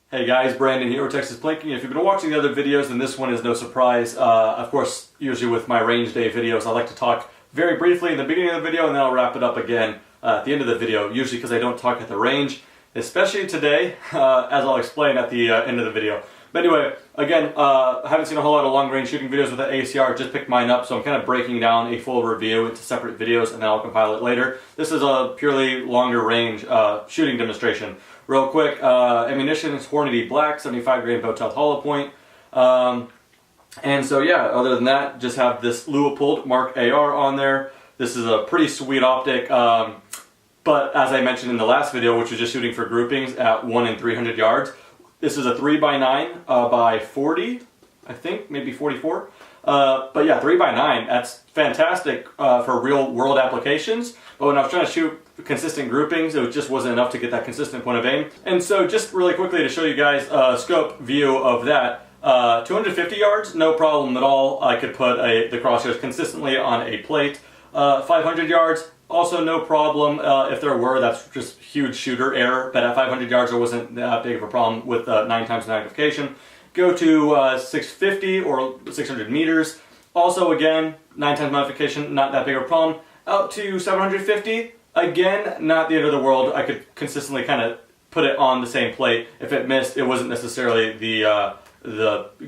Hey guys, Brandon here with Texas Plinking. If you've been watching the other videos, then this one is no surprise. Of course, usually with my range day videos, I like to talk very briefly in the beginning of the video and then I'll wrap it up again at the end of the video, usually because I don't talk at the range, especially today, as I'll explain at the end of the video. But anyway, again, I haven't seen a whole lot of long range shooting videos with the ACR, just picked mine up, so I'm kind of breaking down a full review into separate videos and then I'll compile it later. This is a purely longer range shooting demonstration. Real quick, ammunition is Hornady Black, 75 grain Bowtelt hollow point. And so yeah, other than that, just have this Leupold Mark AR on there. This is a pretty sweet optic, but as I mentioned in the last video, which was just shooting for groupings at 1 and 300 yards, this is a 3x9 by 40, I think, maybe 44. But yeah, 3x9, that's fantastic for real world applications. But when I was trying to shoot consistent groupings, it just wasn't enough to get that consistent point of aim. And so just really quickly to show you guys a scope view of that, 250 yards, no problem at all. I could put the crosshairs consistently on a plate. 500 yards, also no problem. If there were, that's just huge shooter error. But at 500 yards, there wasn't that big of a problem with 9x magnification. Go to 650 or 600 meters. Also, again, 9x magnification, not that big of a problem. Out to 750, again, not the end of the world. I could consistently kind of put it on the same plate. If it missed, it wasn't necessarily the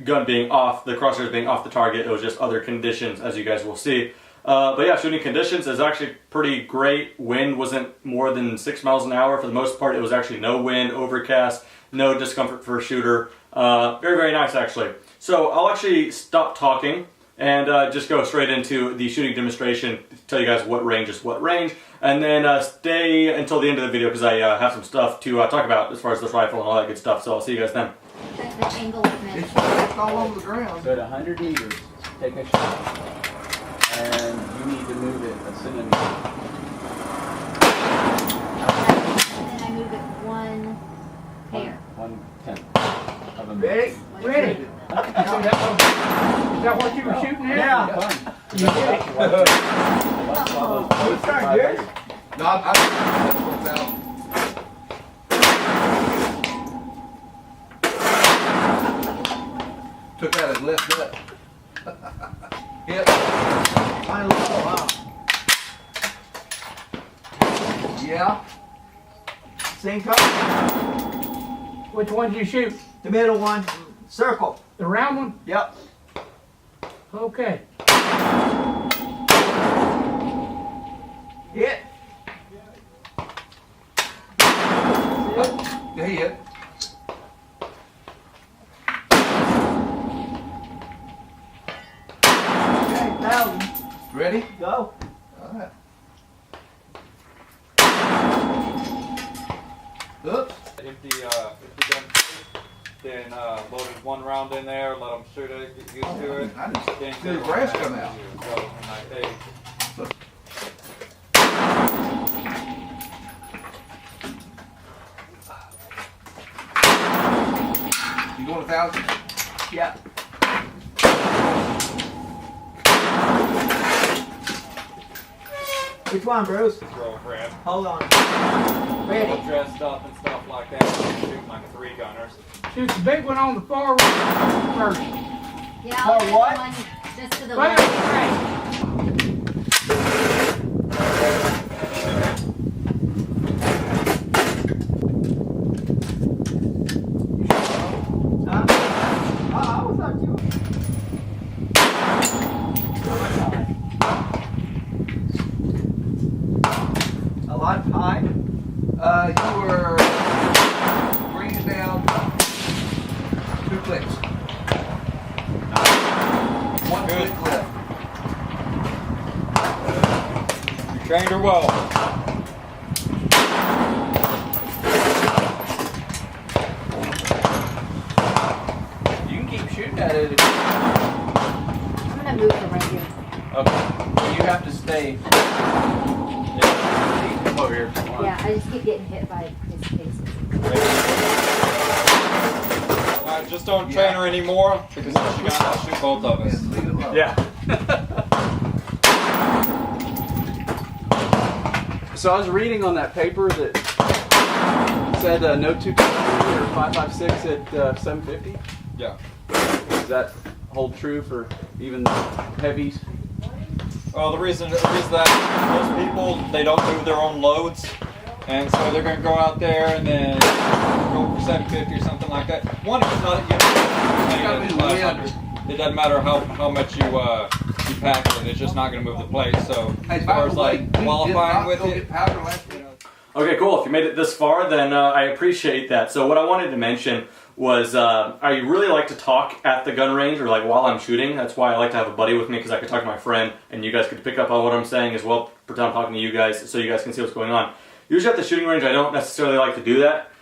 gun being off, the crosshairs being off the target. It was just other conditions, as you guys will see. But yeah, shooting conditions is actually pretty great. Wind wasn't more than 6 miles an hour. For the most part, it was actually no wind, overcast, no discomfort for a shooter. Very, very nice, actually. So I'll actually stop talking and just go straight into the shooting demonstration, tell you guys what range is what range, and then stay until the end of the video because I have some stuff to talk about as far as this rifle and all that good stuff. So I'll see you guys then. The angle of it. It's all over the ground. So at 100 meters, take a shot, and you need to move it a centimeter. And then I move it 1 hair. 1/10 of a Ready? Ready. Is that what you were shooting at? Yeah. You did it. Oh, it's not good. No, I took out his left nut. Yep. Finally, wow. Yeah. Same color. Which one did you shoot? The middle one. Circle. The round one? Yep. Okay. Hit. Good hit. Okay, 1,000. Ready? Go. All right. Oops. If the gun then loaded one round in there, let them shoot it, get used to it. I didn't Then see the brass come out. So, and like, hey, You going 1,000? Yeah. Which one, Bruce? throw for him. Hold on. All Ready? dressed up and stuff like that. Shooting like a 3-gunner. Shoot the big one on the far right first. Yeah, I'll For do what? the one just to the Right left. right. Huh? I was not you. A lot high. You were bringing down 2 clicks. 1 click left. You trained her well. You can keep shooting at it. I'm gonna move from right here. Okay. You have to stay. Come over here. Yeah, I just keep getting hit by his face. Just don't train her anymore because if she got to shoot both of us. Yes, leave it alone. Yeah. So I was reading on that paper that said no 223 or .556 at 750? Yeah. Does that hold true for even heavies? Well, the reason that most people, they don't move their own loads, and so they're going to go out there and then go for 750 or something like that. One, it's not, it doesn't matter how much you pack it, it's just not going to move the plate. So as far as like qualifying with it, Okay, cool. If you made it this far, then I appreciate that. So what I wanted to mention was I really like to talk at the gun range or like while I'm shooting. That's why I like to have a buddy with me, because I can talk to my friend and you guys can pick up on what I'm saying as well. Pretend I'm talking to you guys so you guys can see what's going on. Usually at the shooting range I don't necessarily like to do that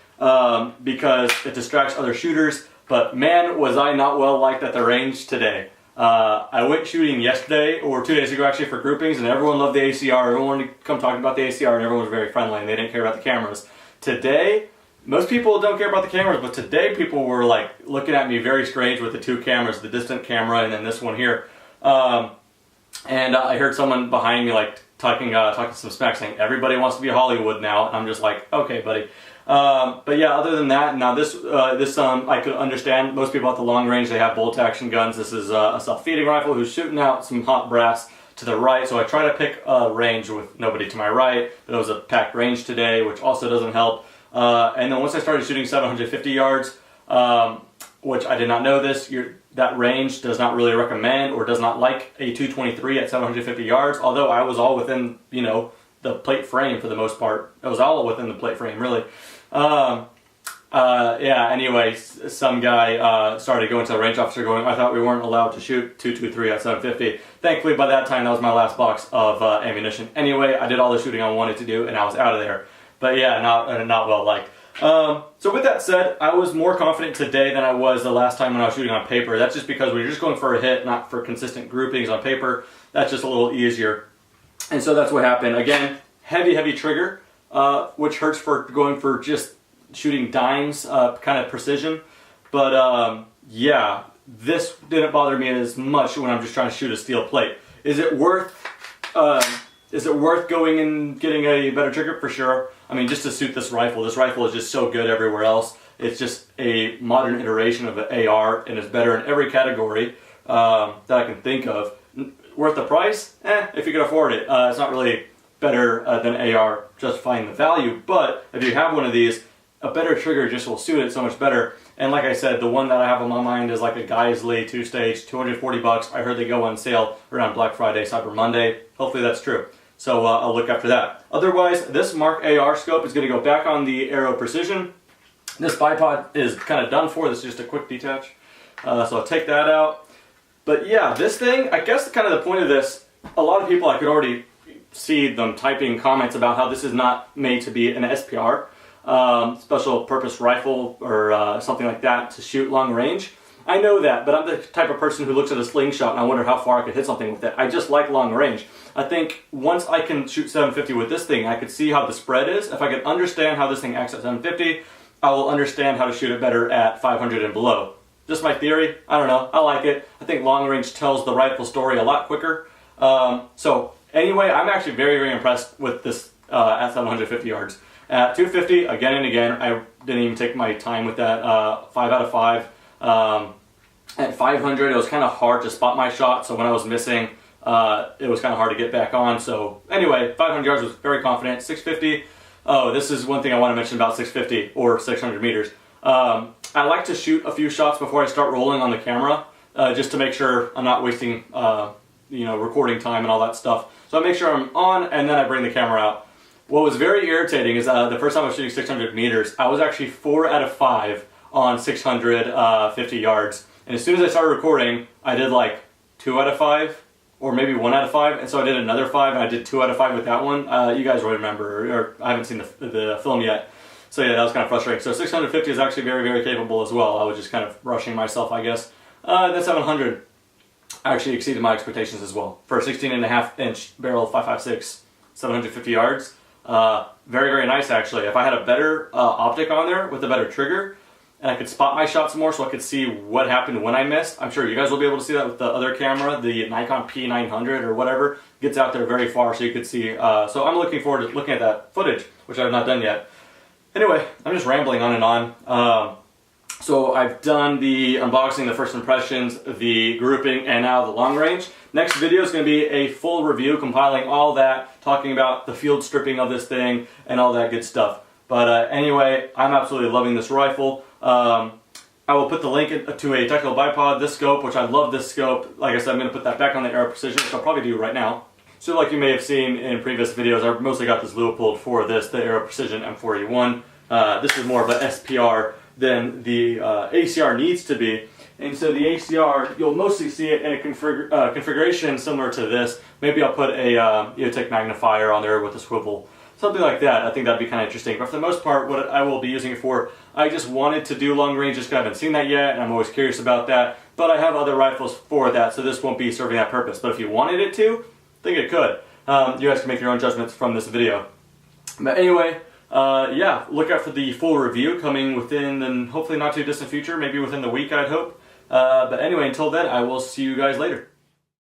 because it distracts other shooters. But man, was I not well liked at the range today. I went shooting yesterday, or 2 days ago actually, for groupings, and everyone loved the ACR. Everyone wanted to come talk about the ACR, and everyone was very friendly, and they didn't care about the cameras. Today, most people don't care about the cameras, but today people were like looking at me very strange with the two cameras, the distant camera and then this one here. And I heard someone behind me like talking some smack, saying everybody wants to be Hollywood now. And I'm just like, okay, buddy. But yeah, other than that, now this I could understand. Most people at the long range, they have bolt action guns. This is a self-feeding rifle who's shooting out some hot brass to the right. So I try to pick a range with nobody to my right. There was a packed range today, which also doesn't help. And then once I started shooting 750 yards, which I did not know this, that range does not really recommend or does not like a 223 at 750 yards, although I was all within, you know, the plate frame for the most part. It was all within the plate frame, really. Yeah, anyway, some guy started going to the range officer going, I thought we weren't allowed to shoot 223 at 750. Thankfully, by that time, that was my last box of ammunition. Anyway, I did all the shooting I wanted to do, and I was out of there. But yeah, not well liked. So with that said, I was more confident today than I was the last time when I was shooting on paper. That's just because when you're just going for a hit, not for consistent groupings on paper, that's just a little easier. And so that's what happened. Again, heavy trigger, which hurts for going for just shooting dimes, kind of precision. But yeah, this didn't bother me as much when I'm just trying to shoot a steel plate. Is it worth going and getting a better trigger? For sure. I mean, just to suit this rifle is just so good everywhere else. It's just a modern iteration of the AR, and it's better in every category that I can think of. Worth the price? If you can afford it. It's not really better than AR, justifying the value, but if you have one of these, a better trigger just will suit it so much better. And like I said, the one that I have on my mind is like a Geisley 2-stage, 240 bucks. I heard they go on sale around Black Friday, Cyber Monday. Hopefully that's true. So I'll look after that. Otherwise, this Mark AR scope is going to go back on the Aero Precision. This bipod is kind of done for. This is just a quick detach. So I'll take that out. But yeah, this thing, I guess kind of the point of this, a lot of people, I could already see them typing comments about how this is not made to be an SPR, special purpose rifle or something like that to shoot long range. I know that, but I'm the type of person who looks at a slingshot and I wonder how far I could hit something with it. I just like long range. I think once I can shoot 750 with this thing, I could see how the spread is. If I can understand how this thing acts at 750, I will understand how to shoot it better at 500 and below. Just my theory. I don't know. I like it. I think long range tells the rifle story a lot quicker. So anyway, I'm actually very impressed with this at 750 yards. At 250, again and again, I didn't even take my time with that. 5 out of 5. At 500, it was kind of hard to spot my shot, so when I was missing, it was kind of hard to get back on. So anyway, 500 yards was very confident. 650, oh, this is one thing I want to mention about 650 or 600 meters. I like to shoot a few shots before I start rolling on the camera, just to make sure I'm not wasting, recording time and all that stuff. So I make sure I'm on, and then I bring the camera out. What was very irritating is the first time I was shooting 600 meters, I was actually 4 out of 5 on 650 yards. And as soon as I started recording, I did like 2 out of 5, or maybe 1 out of 5, and so I did another 5, and I did 2 out of 5 with that one. You guys will remember, or I haven't seen the film yet. So yeah, that was kind of frustrating. So 650 is actually very capable as well. I was just kind of rushing myself, I guess. That 700 actually exceeded my expectations as well. For a 16.5-inch barrel 5.56, 750 yards. Very nice actually. If I had a better optic on there with a better trigger, and I could spot my shots more so I could see what happened when I missed. I'm sure you guys will be able to see that with the other camera, the Nikon P900 or whatever. Gets out there very far so you could see. So I'm looking forward to looking at that footage, which I've not done yet. Anyway, I'm just rambling on and on. So I've done the unboxing, the first impressions, the grouping, and now the long range. Next video is going to be a full review compiling all that, talking about the field stripping of this thing and all that good stuff. But anyway, I'm absolutely loving this rifle. I will put the link to a technical bipod, this scope, which I love this scope. Like I said, I'm going to put that back on the Aero Precision, which I'll probably do right now. So like you may have seen in previous videos, I mostly got this Leupold for this, the Aero Precision M4A1. This is more of an SPR than the ACR needs to be. And so the ACR, you'll mostly see it in a configuration similar to this. Maybe I'll put a EOTech magnifier on there with a swivel. Something like that. I think that'd be kind of interesting. But for the most part, what I will be using it for, I just wanted to do long range just because I haven't seen that yet, and I'm always curious about that. But I have other rifles for that, so this won't be serving that purpose. But if you wanted it to, I think it could. You guys can make your own judgments from this video. But anyway, yeah, look out for the full review coming within the hopefully not too distant future, maybe within the week, I'd hope. But anyway, until then, I will see you guys later.